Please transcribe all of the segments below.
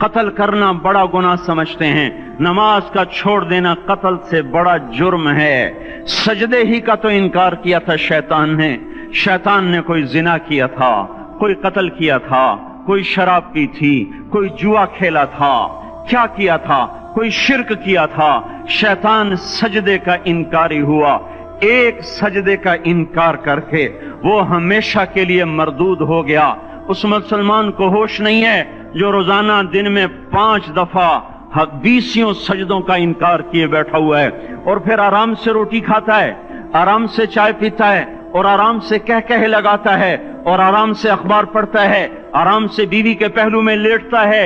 قتل کرنا بڑا گناہ سمجھتے ہیں، نماز کا چھوڑ دینا قتل سے بڑا جرم ہے۔ سجدے ہی کا تو انکار کیا تھا شیطان نے کوئی زنا کیا تھا، کوئی قتل کیا تھا، کوئی شراب پی تھی، کوئی جوا کھیلا تھا، کیا کیا تھا؟ کوئی شرک کیا تھا۔ شیطان سجدے کا انکاری ہوا، ایک سجدے کا انکار کر کے وہ ہمیشہ کے لیے مردود ہو گیا۔ اس مسلمان کو ہوش نہیں ہے جو روزانہ دن میں 5 دفعہ 20 سجدوں کا انکار کیے بیٹھا ہوا ہے، اور پھر آرام سے روٹی کھاتا ہے، آرام سے چائے پیتا ہے، اور آرام سے کہہ لگاتا ہے، اور آرام سے اخبار پڑھتا ہے، آرام سے بیوی کے پہلو میں لیٹتا ہے۔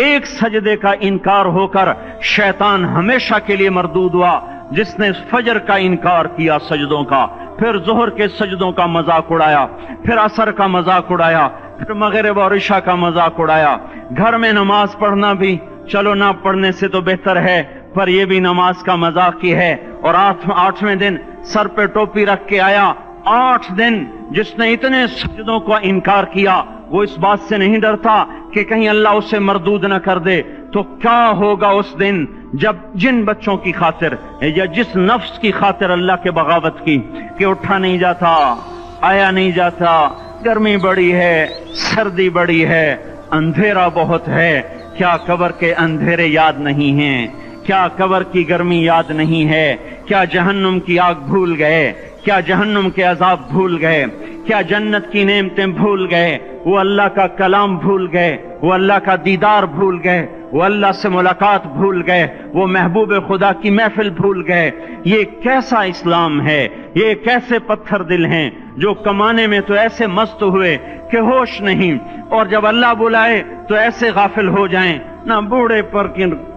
ایک سجدے کا انکار ہو کر شیطان ہمیشہ کے لیے مردود ہوا۔ جس نے فجر کا انکار کیا سجدوں کا، پھر ظہر کے سجدوں کا مذاق اڑایا، پھر عصر کا مذاق اڑایا، پھر مغرب اور عشاء کا مذاق اڑایا۔ گھر میں نماز پڑھنا بھی چلو نہ پڑھنے سے تو بہتر ہے، پر یہ بھی نماز کا مذاق ہی ہے۔ اور 8ویں دن سر پہ ٹوپی رکھ کے آیا۔ 8 دن جس نے اتنے سجدوں کا انکار کیا، وہ اس بات سے نہیں ڈرتا کہ کہیں اللہ اسے مردود نہ کر دے، تو کیا ہوگا اس دن جب جن بچوں کی خاطر یا جس نفس کی خاطر اللہ کے بغاوت کی کہ اٹھا نہیں جاتا، آیا نہیں جاتا، گرمی بڑی ہے، سردی بڑی ہے، اندھیرا بہت ہے، کیا قبر کے اندھیرے یاد نہیں ہیں؟ کیا قبر کی گرمی یاد نہیں ہے؟ کیا جہنم کی آگ بھول گئے؟ کیا جہنم کے عذاب بھول گئے؟ کیا جنت کی نعمتیں بھول گئے؟ وہ اللہ کا کلام بھول گئے، وہ اللہ کا دیدار بھول گئے، وہ اللہ سے ملاقات بھول گئے، وہ محبوب خدا کی محفل بھول گئے۔ یہ کیسا اسلام ہے؟ یہ کیسے پتھر دل ہیں جو کمانے میں تو ایسے مست ہوئے کہ ہوش نہیں، اور جب اللہ بلائے تو ایسے غافل ہو جائیں، نہ بوڑھے پر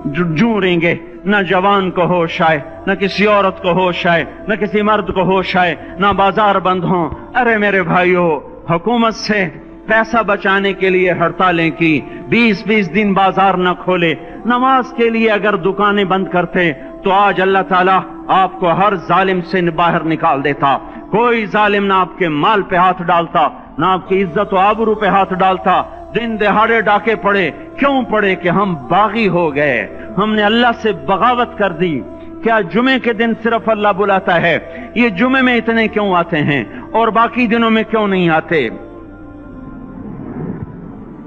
جوں رہیں گے، نہ جوان کو ہوش آئے، نہ کسی عورت کو ہوش آئے، نہ کسی مرد کو ہوش آئے، نہ بازار بند ہوں۔ ارے میرے بھائیو، حکومت سے پیسہ بچانے کے لیے ہڑتالیں کی، 20 دن بازار نہ کھولے، نماز کے لیے اگر دکانیں بند کرتے تو آج اللہ تعالیٰ آپ کو ہر ظالم سے باہر نکال دیتا۔ کوئی ظالم نہ آپ کے مال پہ ہاتھ ڈالتا، نہ آپ کی عزت و آبرو پہ ہاتھ ڈالتا۔ دن دہاڑے ڈاکے پڑے، کیوں پڑے؟ کہ ہم باغی ہو گئے، ہم نے اللہ سے بغاوت کر دی۔ کیا جمعے کے دن صرف اللہ بلاتا ہے؟ یہ جمعے میں اتنے کیوں آتے ہیں اور باقی دنوں میں کیوں نہیں آتے؟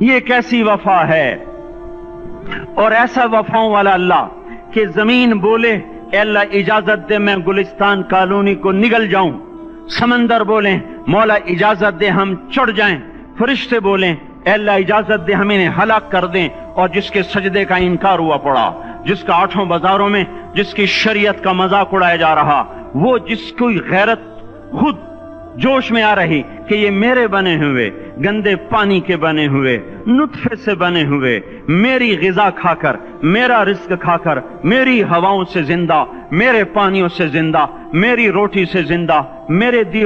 یہ کیسی وفا ہے؟ اور ایسا وفاؤں والا اللہ کہ زمین بولے اے اللہ اجازت دے میں گلستان کالونی کو نگل جاؤں، سمندر بولیں مولا اجازت دے ہم چڑھ جائیں، فرشتے بولیں اے اللہ اجازت دے ہم انہیں ہلاک کر دیں۔ اور جس کے سجدے کا انکار ہوا پڑا، جس کا 8 بازاروں میں جس کی شریعت کا مذاق اڑایا جا رہا، وہ جس کی غیرت خود جوش میں آ رہی کہ یہ میرے بنے ہوئے گندے پانی کے بنے ہوئے نطفے سے بنے ہوئے، میری غذا کھا کر، میرا رزق کھا کر، میری ہواؤں سے زندہ، میرے پانیوں سے زندہ، میری روٹی سے زندہ، میرے دیے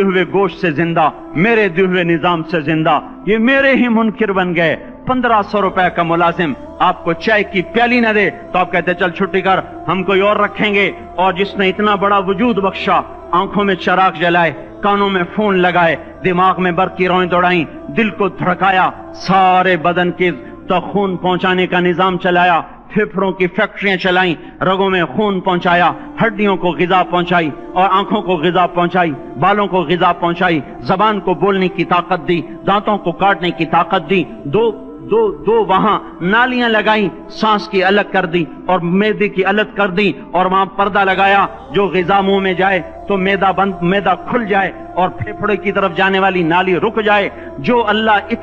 ہوئے گوشت سے زندہ، میرے دیے ہوئے نظام سے زندہ، یہ میرے ہی منکر بن گئے۔ 1500 روپے کا ملازم آپ کو چائے کی پیالی نہ دے تو آپ کہتے چل چھٹی کر، ہم کوئی اور رکھیں گے۔ اور جس نے اتنا بڑا وجود بخشا، آنکھوں میں چراغ جلائے، کانوں میں فون لگائے، دماغ میں برق کی روئیں دوڑائیں، دل کو دھڑکایا، سارے بدن کے تک خون پہنچانے کا نظام چلایا، پھیپھڑوں کی فیکٹریاں چلائیں، رگوں میں خون پہنچایا، ہڈیوں کو غذا پہنچائی اور آنکھوں کو غذا پہنچائی، بالوں کو غذا پہنچائی، زبان کو بولنے کی طاقت دی، دانتوں کو کاٹنے کی طاقت دی، دو وہاں نالیاں لگائیں، سانس کی الگ کر دی اور معدے کی الگ کر دی، اور وہاں پردہ لگایا جو غذا منہ میں جائے تو معدہ کھل جائے اور پھیپھڑے کی طرف جانے والی نالی رک جائے۔ جو اللہ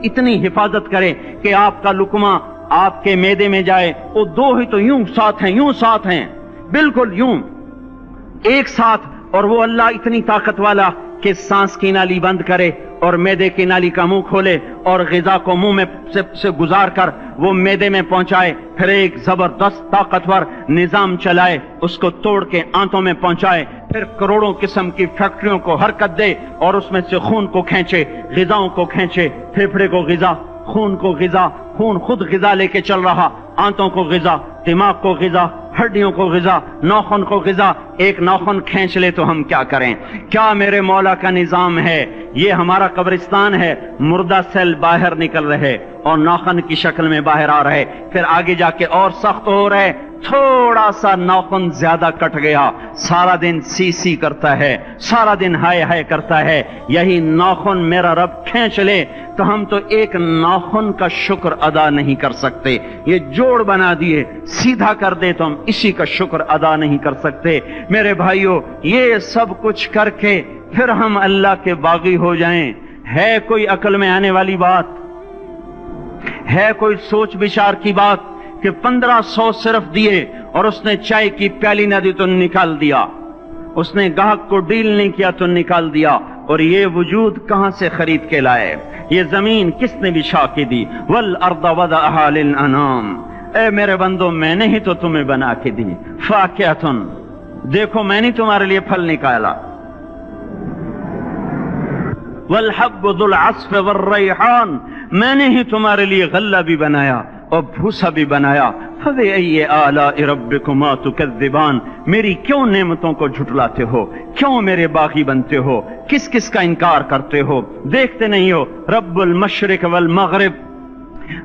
اتنی حفاظت کرے کہ آپ کا لقمہ آپ کے معدے میں جائے، وہ دو ہی تو یوں ساتھ ہیں بالکل یوں ایک ساتھ، اور وہ اللہ اتنی طاقت والا کہ سانس کی نالی بند کرے اور معدے کی نالی کا منہ کھولے اور غذا کو منہ میں سے گزار کر وہ معدے میں پہنچائے، پھر ایک زبردست طاقتور نظام چلائے، اس کو توڑ کے آنتوں میں پہنچائے، پھر کروڑوں قسم کی فیکٹریوں کو حرکت دے اور اس میں سے خون کو کھینچے، غذاؤں کو کھینچے، پھیپھڑے کو غذا، خون کو غذا، خون خود غذا لے کے چل رہا، آنتوں کو غذا، دماغ کو غذا، ہڈیوں کو غذا، ناخن کو غذا، ایک ناخن کھینچ لے تو ہم کیا کریں؟ کیا میرے مولا کا نظام ہے؟ یہ ہمارا قبرستان ہے، مردہ سیل باہر نکل رہے اور ناخن کی شکل میں باہر آ رہے، پھر آگے جا کے اور سخت ہو رہے، تھوڑا سا ناخن زیادہ کٹ گیا، سارا دن سی سی کرتا ہے، سارا دن ہائے ہائے کرتا ہے، یہی ناخن میرا رب کھینچ لے تو ہم تو ایک ناخن کا شکر ادا نہیں کر سکتے، یہ جوڑ بنا دیے، سیدھا کر دے تو ہم اسی کا شکر ادا نہیں کر سکتے۔ میرے بھائیو، یہ سب کچھ کر کے پھر ہم اللہ کے باغی ہو جائیں، ہے کوئی عقل میں آنے والی بات؟ ہے کوئی سوچ بچار کی بات کہ 1500 صرف دیے اور اس نے چائے کی پیالی نہ دی تو نکال دیا، اس نے گاہک کو ڈیل نہیں کیا تو نکال دیا، اور یہ وجود کہاں سے خرید کے لائے؟ یہ زمین کس نے بچھا کے دی؟ والارض وضعها للانام، اے میرے بندو میں نے ہی تو تمہیں بنا کے دی، فاکہۃ، دیکھو میں نے تمہارے لیے پھل نکالا، والحب ذو العصف والریحان، میں نے ہی تمہارے لیے غلہ بھی بنایا اور بھوسا بھی بنایا، فبأي آلاء ربكما تكذبان، میری کیوں نعمتوں کو جھٹلاتے ہو؟ کیوں میرے باغی بنتے ہو؟ کس کس کا انکار کرتے ہو؟ دیکھتے نہیں ہو رب المشرق والمغرب،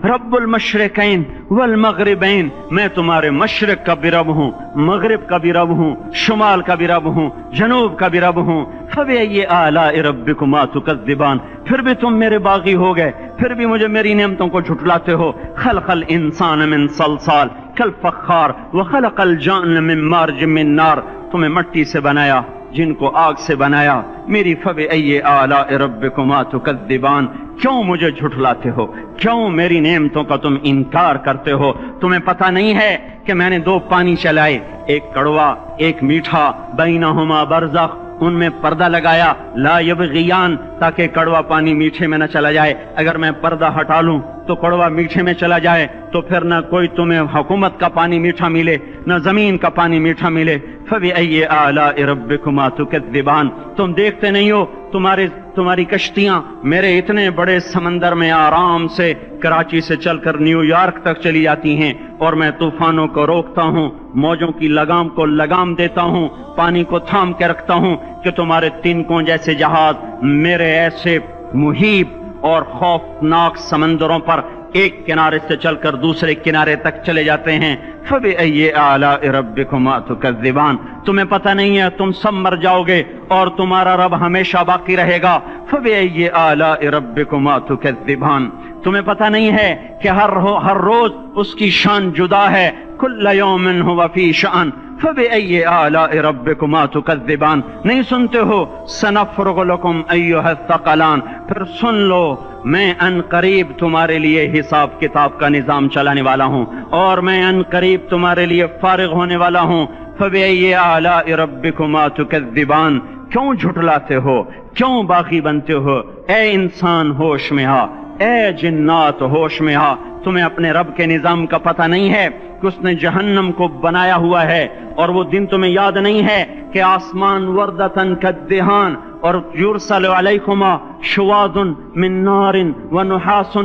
رب المشرقین والمغربین، میں تمہارے مشرق کا بھی رب ہوں، مغرب کا بھی رب ہوں، شمال کا بھی رب ہوں، جنوب کا بھی رب ہوں، فبأي آلاء ربكما تكذبان، پھر بھی تم میرے باغی ہو گئے، پھر بھی مجھے میری نعمتوں کو جھٹلاتے ہو۔ خلق الانسان من صلصال کالفخار وخلق الجان من مارج من نار، تمہیں مٹی سے بنایا، جن کو آگ سے بنایا، میری فبأي آلاء ربكما تكذبان، کیوں مجھے جھٹلاتے ہو؟ کیوں میری نعمتوں کا تم انکار کرتے ہو؟ تمہیں پتہ نہیں ہے کہ میں نے دو پانی چلائے، ایک کڑوا ایک میٹھا، بینہما برزخ، ان میں پردہ لگایا، لا یبغیان، تاکہ کڑوا پانی میٹھے میں نہ چلا جائے، اگر میں پردہ ہٹا لوں تو کڑوا میٹھے میں چلا جائے تو پھر نہ کوئی تمہیں حکومت کا پانی میٹھا ملے نہ زمین کا پانی میٹھا ملے۔ فبأي آلاء ربكما تكذبان، تم دیکھتے نہیں ہو تمہاری کشتیاں میرے اتنے بڑے سمندر میں آرام سے کراچی سے چل کر نیو یارک تک چلی جاتی ہیں، اور میں طوفانوں کو روکتا ہوں، موجوں کی لگام کو لگام دیتا ہوں، پانی کو تھام کے رکھتا ہوں کہ تمہارے تنکوں جیسے جہاز میرے ایسے محیط اور خوفناک سمندروں پر ایک کنارے سے چل کر دوسرے کنارے تک چلے جاتے ہیں۔ فبأي آلاء ربكما تكذبان، تمہیں پتہ نہیں ہے تم سب مر جاؤ گے اور تمہارا رب ہمیشہ باقی رہے گا۔ فبأي آلاء ربكما تكذبان، تمہیں پتہ نہیں ہے کہ ہر روز اس کی شان جدا ہے، كل يوم هو في شأن، فبأي آلاء ربكما تكذبان، نہیں سنتے ہو؟ سنفرغ لكم أيها الثقلان، پھر سن لو میں ان قریب تمہارے لیے حساب کتاب کا نظام چلانے والا ہوں، اور میں ان قریب تمہارے لیے فارغ ہونے والا ہوں۔ فبأي آلاء ربكما تكذبان، کیوں جھٹلاتے ہو؟ کیوں باغی بنتے ہو؟ اے انسان ہوش میں آ، اے جنات ہوش میں آ، تمہیں اپنے رب کے نظام کا پتہ نہیں ہے کہ اس نے جہنم کو بنایا ہوا ہے، اور وہ دن تمہیں یاد نہیں ہے کہ آسمان وردتن کالدہان، اور یرسل علیکما شواظ من نار ونحاس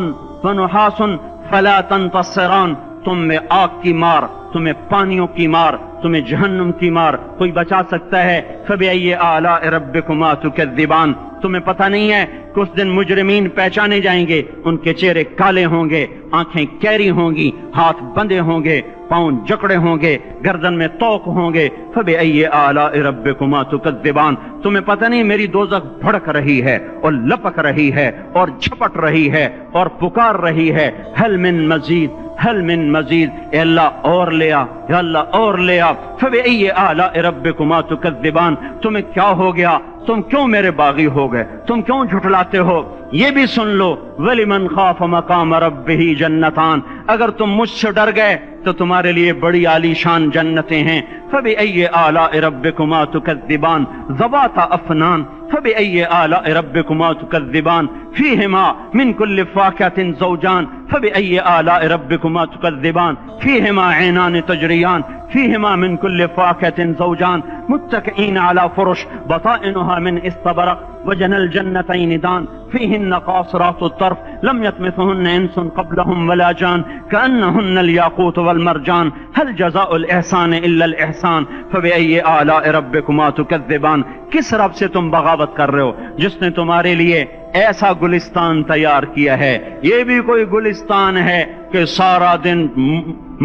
فلا تنتصران، تم میں آگ کی مار، تمہیں پانیوں کی مار، تمہیں جہنم کی مار کوئی بچا سکتا ہے؟ فبأي آلاء ربكما تكذبان، تمہیں پتہ نہیں ہے کہ اس دن مجرمین پہچانے جائیں گے، ان کے چہرے کالے ہوں گے، آنکھیں کیری ہوں گی، ہاتھ بندے ہوں گے، پاؤں جکڑے ہوں گے، گردن میں توق ہوں گے۔ فبأي آلاء ربكما تكذبان، تمہیں پتہ نہیں میری دوزخ بھڑک رہی ہے اور لپک رہی ہے اور جھپٹ رہی ہے اور پکار رہی ہے، هل من مزید، هل من مزید، اے اللہ اور لے آ، یا اللہ اور لے آ۔ فبأي آلاء ربكما تكذبان، تمہیں کیا ہو گیا؟ تم کیوں میرے باغی ہو گئے؟ تم کیوں جھٹلاتے ہو؟ یہ بھی سن لو، وَلِمَنْ خَافَ مَقَامَ رَبِّهِ جَنَّتَانِ، اگر تم مجھ سے ڈر گئے تو تمہارے لیے بڑی عالی شان جنتیں ہیں۔ فبأي آلاء ربكما تكذبان ذواتا افنان، فبأي آلاء ربكما تكذبان فيهما من كل فاكهة زوجان، فبأي آلاء ربكما تكذبان فيهما عينان تجريان فيهما من كل فاكهة زوجان متكئين على فرش بطائنها من استبرق وجنى الجنتين دان فيهن قاصرات الطرف لم يطمثهن انس قبلهم ولا جان كأنهن الياقوت والمرجان هل جزاء الإحسان إلا الإحسان فبأي آلاء ربكما تكذبان. کس رب سے تم بغاوت کر رہے ہو جس نے تمہارے لیے ایسا گلستان تیار کیا ہے؟ یہ بھی کوئی گلستان ہے کہ سارا دن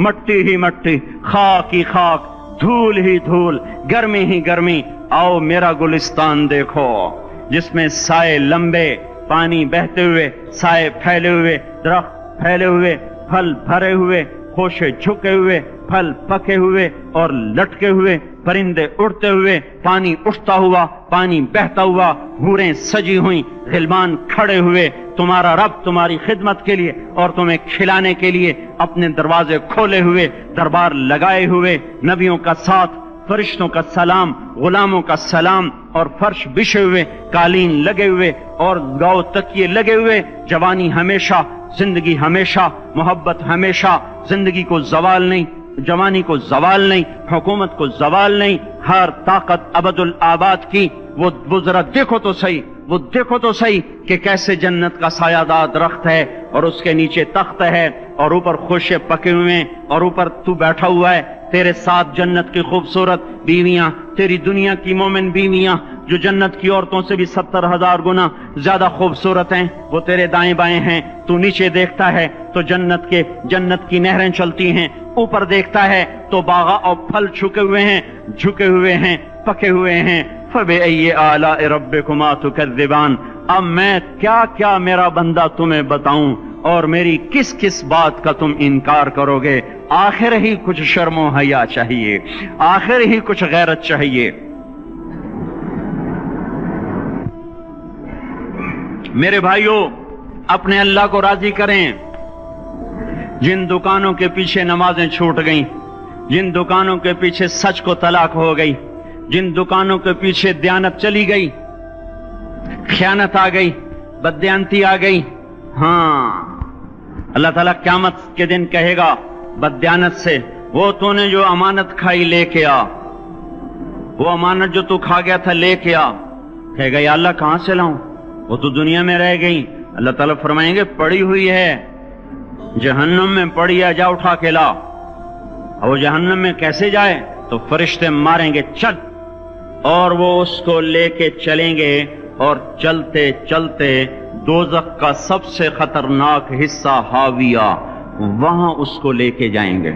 مٹی ہی مٹی، خاک ہی خاک، دھول ہی دھول، گرمی ہی گرمی. آؤ میرا گلستان دیکھو جس میں سائے لمبے، پانی بہتے ہوئے، سائے پھیلے ہوئے، درخت پھیلے ہوئے، پھل بھرے ہوئے، خوشے جھکے ہوئے، پھل پکے ہوئے اور لٹکے ہوئے، پرندے اڑتے ہوئے، پانی اٹھتا ہوا، پانی بہتا ہوا، حوریں سجی ہوئیں، غلمان کھڑے ہوئے، تمہارا رب تمہاری خدمت کے لیے اور تمہیں کھلانے کے لیے اپنے دروازے کھولے ہوئے، دربار لگائے ہوئے، نبیوں کا ساتھ، فرشتوں کا سلام، غلاموں کا سلام، اور فرش بچھے ہوئے، قالین لگے ہوئے اور گاؤ تکیے لگے ہوئے. جوانی ہمیشہ، زندگی ہمیشہ، محبت ہمیشہ، زندگی کو زوال نہیں، جوانی کو زوال نہیں، حکومت کو زوال نہیں، ہر طاقت ابد الآباد کی. وہ ذرا دیکھو تو صحیح، وہ دیکھو تو صحیح کہ کیسے جنت کا سایہ دار درخت ہے اور اس کے نیچے تخت ہے اور اوپر خوشے پکے ہوئے ہیں اور اوپر تو بیٹھا ہوا ہے. تیرے ساتھ جنت کی خوبصورت بیویاں، تیری دنیا کی مومن بیویاں جو جنت کی عورتوں سے بھی 70,000 گنا زیادہ خوبصورت ہیں، وہ تیرے دائیں بائیں ہیں. تو نیچے دیکھتا ہے تو جنت کی نہریں چلتی ہیں، اوپر دیکھتا ہے تو باغ اور پھل جھکے ہوئے ہیں، پکے ہوئے ہیں. فَبِأَيِّ آلَاءِ رَبِّكُمَا تُكَذِّبَانِ. اب میں کیا کیا میرا بندہ تمہیں بتاؤں اور میری کس کس بات کا تم انکار کرو گے؟ آخر ہی کچھ شرم و حیا چاہیے، آخر ہی کچھ غیرت چاہیے. میرے بھائیوں، اپنے اللہ کو راضی کریں. جن دکانوں کے پیچھے نمازیں چھوٹ گئیں، جن دکانوں کے پیچھے سچ کو طلاق ہو گئی، جن دکانوں کے پیچھے دیانت چلی گئی، خیانت آ گئی، بددیانتی آ گئی، ہاں اللہ تعالیٰ قیامت کے دن کہے گا بددیانت سے، وہ تو نے جو امانت کھائی لے کے آ، وہ امانت جو تو کھا گیا تھا لے کے آ. کہے گا یا اللہ کہاں سے لاؤں، وہ تو دنیا میں رہ گئی. اللہ تعالیٰ فرمائیں گے پڑی ہوئی ہے جہنم میں، پڑی ہے، جا اٹھا کے لا. اور وہ جہنم میں کیسے جائے؟ تو فرشتے ماریں گے چل، اور وہ اس کو لے کے چلیں گے اور چلتے چلتے دوزخ کا سب سے خطرناک حصہ حاویہ، وہاں اس کو لے کے جائیں گے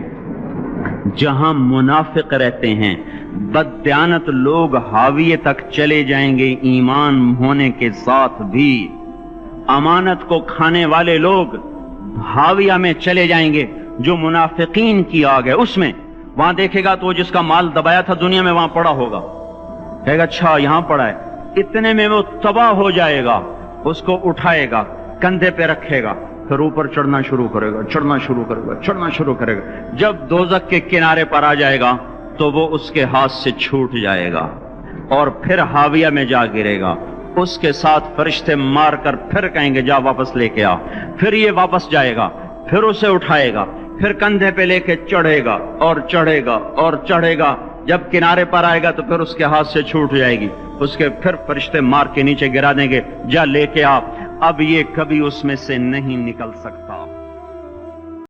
جہاں منافق رہتے ہیں. بددیانت لوگ حاویہ تک چلے جائیں گے ایمان ہونے کے ساتھ بھی. امانت کو کھانے والے لوگ حاویہ میں چلے جائیں گے جو منافقین کی آگ ہے اس میں. وہاں دیکھے گا تو وہ جس کا مال دبایا تھا دنیا میں وہاں پڑا ہوگا، کہے گا اچھا یہاں پڑا ہے. اتنے میں وہ تباہ ہو جائے گا، اس کو اٹھائے گا، کندھے پہ رکھے گا، پھر اوپر چڑھنا شروع کرے گا، چڑھنا شروع کرے گا، چڑھنا شروع کرے گا. جب دوزخ کے کنارے پر آ جائے گا تو وہ اس کے ہاتھ سے چھوٹ جائے گا اور پھر حاویہ میں جا گرے گا. اس کے ساتھ فرشتے مار کر پھر کہیں گے جا واپس لے کے آ. پھر یہ واپس جائے گا، پھر اسے اٹھائے گا، پھر کندھے پہ لے کے چڑھے گا اور چڑھے گا اور چڑھے گا. جب کنارے پر آئے گا تو پھر اس کے ہاتھ سے چھوٹ جائے گی، اس کے پھر فرشتے مار کے نیچے گرا دیں گے جا لے کے آ. اب یہ کبھی اس میں سے نہیں نکل سکتا.